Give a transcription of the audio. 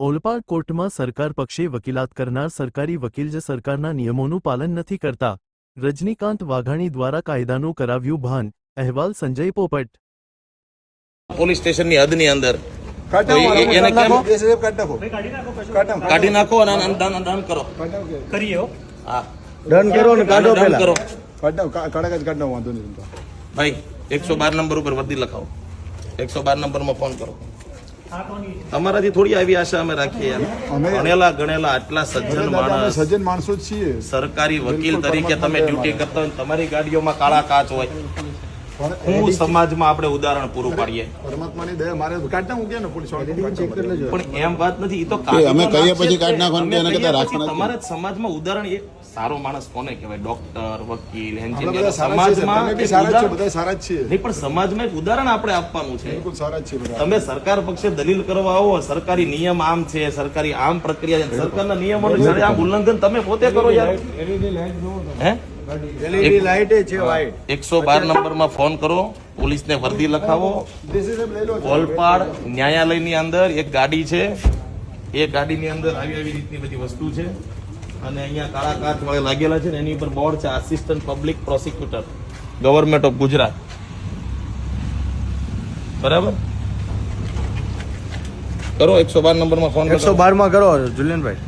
ઓલપાડ કોર્ટમાં સરકાર પક્ષે વકીલાત કરનાર સરકારી વકીલ જ સરકારના નિયમોનું પાલન નથી કરતા. રજનીકાંત વાઘાણી દ્વારા કાયદાનું કરાવ્યું ભાન. અહેવાલ સંજય પોપટ. પોલીસ સ્ટેશનની હદની અંદર એને કેમ કાઢી નાખો અને દંડ કરો. કરીએ હા, ડન કરો ને કાઢો દંડ પેલા કરો. કાઢો વાંધો નહીં. ભાઈ 112 નંબર ઉપર વર્દી લખાવો. 112 નંબરમાં ફોન કરો. તમારાથી થોડી આવી આશા અમે રાખીએ યાર. ભણેલા ગણેલા આટલા સજ્જન માણસ, સજ્જન માણસો જ છીએ. સરકારી વકીલ તરીકે તમે ડ્યુટી કરતા હોય, તમારી ગાડીઓમાં કાળા કાચ હોય. હું સમાજમાં આપણે ઉદાહરણ પૂરું પાડીએ. પરમાત્માની દયા મારે કાઢતા હું કે ને પોલીસ પણ એમ વાત નથી, એ તો અમે કહીએ પછી કાઢ નાખવાનું કે એના કરતા રાખવાના. તમારા સમાજમાં ઉદાહરણ એ સારો માણસ કોને કહેવાય? ડોક્ટર, વકીલ, એન્જિનિયર. સમાજમાં બધા સારા જ છીએ. નહીં, પણ સમાજમાં એક ઉદાહરણ આપણે આપવાનું છે. બિલકુલ સારા જ છીએ. તમે સરકાર પક્ષે દલીલ કરવા આવો, સરકારી નિયમ આમ છે, સરકારી આમ પ્રક્રિયા છે, સરકારના નિયમોનું આમ ઉલ્લંઘન તમે પોતે કરો યાર. હે? 112 નંબરમાં ફોન કરો, પોલીસને વર્દી લખાવો. ઓલપાડ ન્યાયાલયની અંદર એક ગાડી છે, એ ગાડીની અંદર આવી રીતની બધી વસ્તુ છે અને અહીંયા કાળા કાચ વાળા લાગેલા છે ને એની ઉપર બોર્ડ છે assistant public prosecutor, government of Gujarat. બરાબર? કરો 112 નંબરમાં ફોન કરો. 112 માં કરો જુલિયનભાઈ.